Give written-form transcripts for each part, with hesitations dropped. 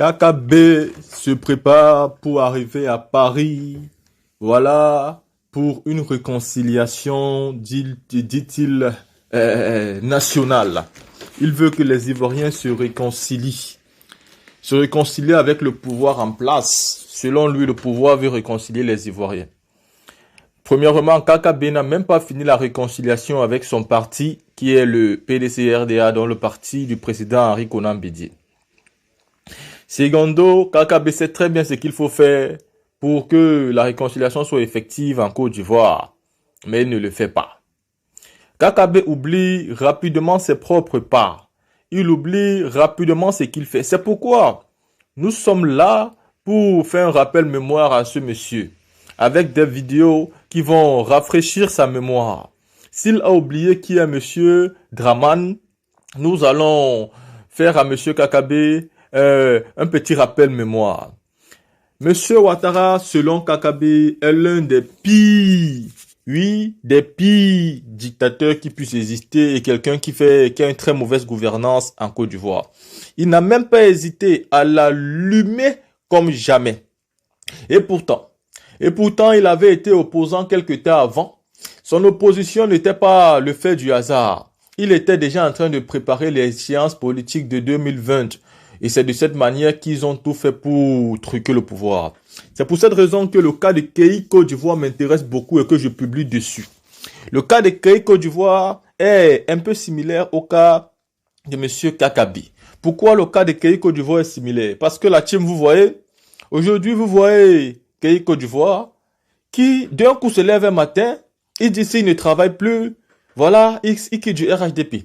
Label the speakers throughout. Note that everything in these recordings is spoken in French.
Speaker 1: KKB se prépare pour arriver à Paris, voilà, pour une réconciliation, dit-il, nationale. Il veut que les Ivoiriens se réconcilient avec le pouvoir en place. Selon lui, le pouvoir veut réconcilier les Ivoiriens. Premièrement, KKB n'a même pas fini la réconciliation avec son parti, qui est le PDC-RDA, dont le parti du président Henri Konan Bédié. Secondo, KKB sait très bien ce qu'il faut faire pour que la réconciliation soit effective en Côte d'Ivoire, mais il ne le fait pas. KKB oublie rapidement ses propres pas. Il oublie rapidement ce qu'il fait. C'est pourquoi nous sommes là pour faire un rappel mémoire à ce monsieur, avec des vidéos qui vont rafraîchir sa mémoire. S'il a oublié qui est monsieur Dramane, nous allons faire à monsieur KKB un petit rappel mémoire. Monsieur Ouattara, selon KKB, est l'un des pires, des pires dictateurs qui puissent exister et quelqu'un qui a une très mauvaise gouvernance en Côte d'Ivoire. Il n'a même pas hésité à l'allumer comme jamais. Et pourtant, il avait été opposant quelque temps avant. Son opposition n'était pas le fait du hasard. Il était déjà en train de préparer les échéances politiques de 2020. Et c'est de cette manière qu'ils ont tout fait pour truquer le pouvoir. C'est pour cette raison que le cas de Kei Côte d'Ivoire m'intéresse beaucoup et que je publie dessus. Le cas de Kei Côte d'Ivoire est un peu similaire au cas de monsieur KKB. Pourquoi le cas de Kei Côte d'Ivoire est similaire? Parce que la team, vous voyez, aujourd'hui, vous voyez Kei Côte d'Ivoire qui, d'un coup, se lève un matin, il dit s'il ne travaille plus, voilà, il quitte du RHDP.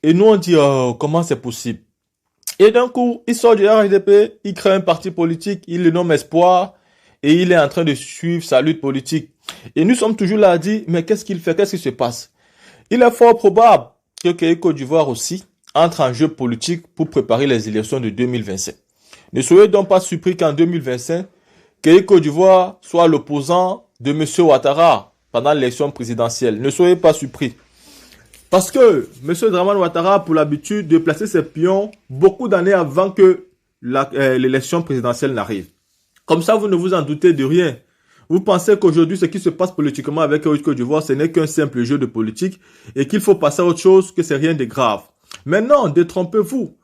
Speaker 1: Et nous, on dit, oh, comment c'est possible? Et d'un coup, il sort du RHDP, il crée un parti politique, il le nomme Espoir, et il est en train de suivre sa lutte politique. Et nous sommes toujours là à dire, mais qu'est-ce qu'il fait? Qu'est-ce qui se passe? Il est fort probable que Kei Côte d'Ivoire aussi entre en jeu politique pour préparer les élections de 2025. Ne soyez donc pas surpris qu'en 2025, Kei Côte d'Ivoire soit l'opposant de M. Ouattara pendant l'élection présidentielle. Ne soyez pas surpris. Parce que M. Dramane Ouattara a pour l'habitude de placer ses pions beaucoup d'années avant que l'élection présidentielle n'arrive. Comme ça, vous ne vous en doutez de rien. Vous pensez qu'aujourd'hui, ce qui se passe politiquement avec Côte d'Ivoire, ce n'est qu'un simple jeu de politique et qu'il faut passer à autre chose, que c'est rien de grave. Mais non, détrompez-vous.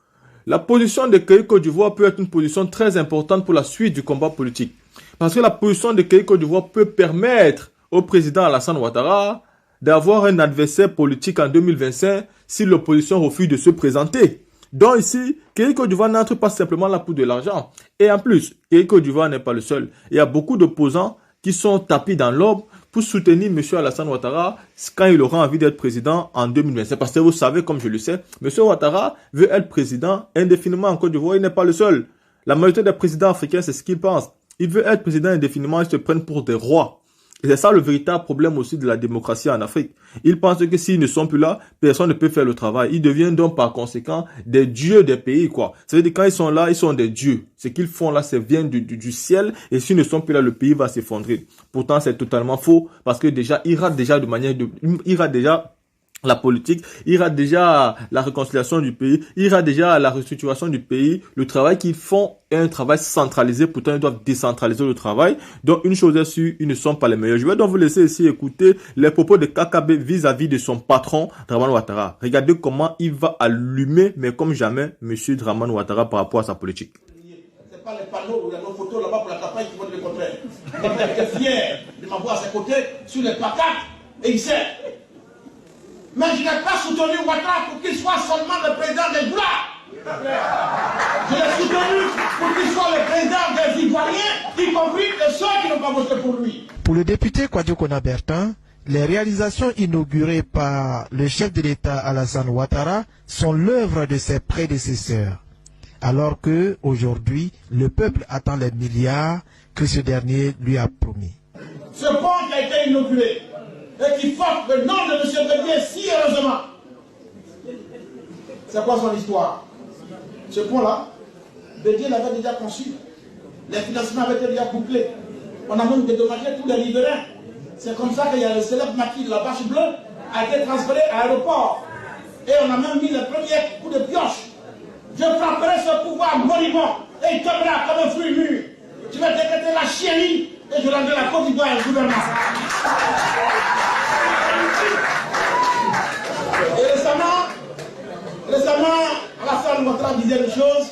Speaker 1: La position de Kei Côte d'Ivoire peut être une position très importante pour la suite du combat politique. Parce que la position de Kei Côte d'Ivoire peut permettre au président Alassane Ouattara d'avoir un adversaire politique en 2025 si l'opposition refuse de se présenter. Donc ici, Kei Côte d'Ivoire n'entre pas simplement là pour de l'argent. Et en plus, Kei Côte d'Ivoire n'est pas le seul. Il y a beaucoup d'opposants qui sont tapis dans l'ombre pour soutenir M. Alassane Ouattara quand il aura envie d'être président en 2025. Parce que vous savez, comme je le sais, M. Ouattara veut être président indéfiniment en Côte d'Ivoire. Il n'est pas le seul. La majorité des présidents africains, c'est ce qu'ils pensent. Ils veulent être président indéfiniment, ils se prennent pour des rois. Et c'est ça le véritable problème aussi de la démocratie en Afrique. Ils pensent que s'ils ne sont plus là, personne ne peut faire le travail. Ils deviennent donc par conséquent des dieux des pays, quoi. Ça veut dire que quand ils sont là, ils sont des dieux. Ce qu'ils font là, ça vient du ciel. Et s'ils ne sont plus là, le pays va s'effondrer. Pourtant, c'est totalement faux. Parce que déjà, il rate déjà la politique, il rate déjà la réconciliation du pays, il rate déjà la restructuration du pays. Le travail qu'ils font est un travail centralisé, pourtant ils doivent décentraliser le travail. Donc une chose est sûre, ils ne sont pas les meilleurs. Je vais donc vous laisser ici écouter les propos de KKB vis-à-vis de son patron, Dramane Ouattara. Regardez comment il va allumer, mais comme jamais, monsieur Dramane Ouattara par rapport à sa politique.
Speaker 2: C'est pas les panneaux ou nos photos là-bas pour la campagne qui vont le contraire. Il était fier de m'avoir à ses côtés sur les placards et il sait. Mais je n'ai pas soutenu Ouattara pour qu'il soit seulement le président des Gloires. Je l'ai soutenu pour qu'il soit le président des Ivoiriens, y compris ceux qui n'ont pas voté pour lui.
Speaker 3: Pour le député Kwadjo Konabertin, les réalisations inaugurées par le chef de l'État Alassane Ouattara sont l'œuvre de ses prédécesseurs. Alors que, aujourd'hui, le peuple attend les milliards que ce dernier lui a promis.
Speaker 2: Ce pont qui a été inauguré et qui porte le nom de M. Bédié si heureusement. C'est quoi son histoire? Ce pont-là, Bédié l'avait déjà conçu. Les financements avaient été déjà bouclés. On a même dédommagé tous les riverains. C'est comme ça qu'il y a le célèbre maquis de la vache bleue a été transféré à l'aéroport. Et on a même mis les premiers coups de pioche. Je frapperai ce pouvoir moribond et il tombera comme un fruit mûr. Je vais décréter la chienlit et je rendrai la Côte d'Ivoire un gouvernement. Et récemment, Alassane Ouattara disait des choses.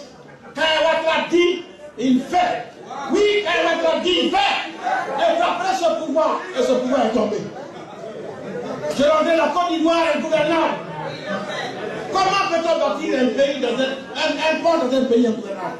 Speaker 2: Quand Ouattara dit, il fait. Oui, quand Ouattara dit, il fait. Et frapperai ce pouvoir et ce pouvoir est tombé. Je rendrai la Côte d'Ivoire un gouvernement. Comment peut-on bâtir un pays dans un pont dans un pays ingouvernable?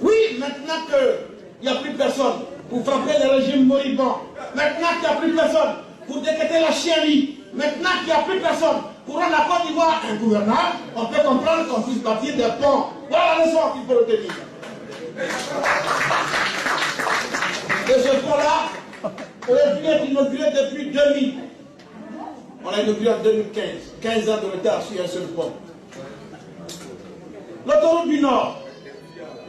Speaker 2: Oui, maintenant qu'il n'y a plus personne pour frapper le régime moribond, maintenant qu'il n'y a plus personne pour décréter la chienlit, maintenant qu'il n'y a plus personne pour rendre la Côte d'Ivoire un gouvernement, on peut comprendre qu'on puisse bâtir des ponts. Voilà la leçon qu'il faut retenir. Et ce pont-là, on l'a inauguré depuis 2000. On l'a inauguré en 2015. 15 ans de retard sur un seul pont. L'autoroute du Nord,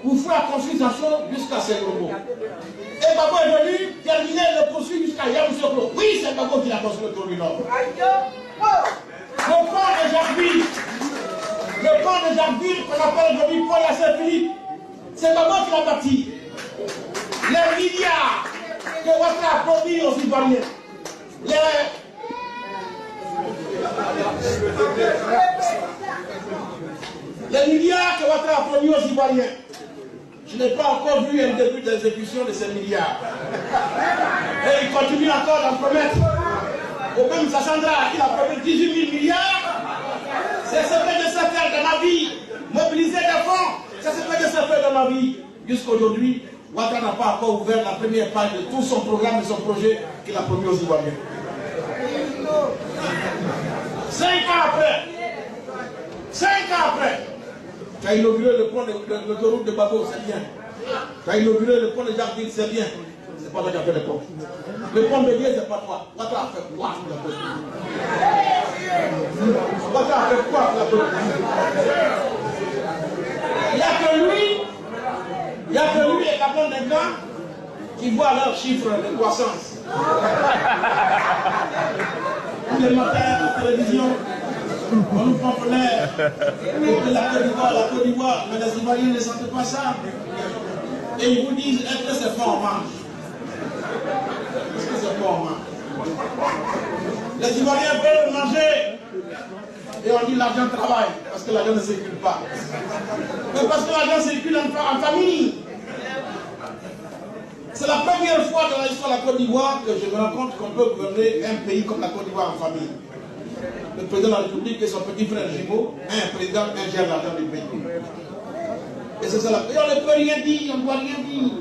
Speaker 2: vous faites la construction jusqu'à Saint-Robo. Et Babo est venu terminer le poursuit jusqu'à Yamoussoukro. Oui, c'est Babo qui a construit l'autoroute du Nord. Le pont de Jacqueville, qu'on appelle aujourd'hui Paul à Saint-Philippe, c'est Babo qui l'a bâti. Les milliards que Ouattara a promis aux Ivoiriens, les milliards que Ouattara a promis aux Ivoiriens, je n'ai pas encore vu un début d'exécution de ces milliards. Et il continue encore d'en promettre. Au même Sassandra, il a promis 18 000 milliards. C'est ce que je sais faire dans ma vie. Mobiliser des fonds, c'est ce que je sais faire dans ma vie. Jusqu'aujourd'hui, Ouattara n'a pas encore ouvert la première page de tout son programme et son projet qu'il a promis aux Ivoiriens. 5 ans après, tu as inauguré le pont de l'autoroute de Babo, c'est bien. Tu as inauguré le pont de Jacqueville, c'est bien. C'est pas toi qui as fait le pont. Le pont de Lié, c'est pas toi. Ouattara a fait quoi pour la Côte d'Ivoire? Ouattara a fait quoi pour la Côte d'Ivoire? Il n'y a que lui et Capone des Grands qui voient leurs chiffres de croissance. Tous les matins à la télévision, on nous pomponnait que la Côte d'Ivoire, mais les Ivoiriens ne sentent pas ça. Et ils vous disent, est-ce que c'est fort en mange? Est-ce que c'est fort en mange? Les Ivoiriens veulent manger. Et on dit l'argent travaille, parce que l'argent ne circule pas. Mais parce que l'argent circule en famille. C'est la première fois dans l'histoire de la Côte d'Ivoire que je me rends compte qu'on peut gouverner un pays comme la Côte d'Ivoire en famille. Le président de la République et son petit frère jumeau, un président, un gère l'argent du pays. Et c'est ça. Et on ne peut rien dire, on ne doit rien dire.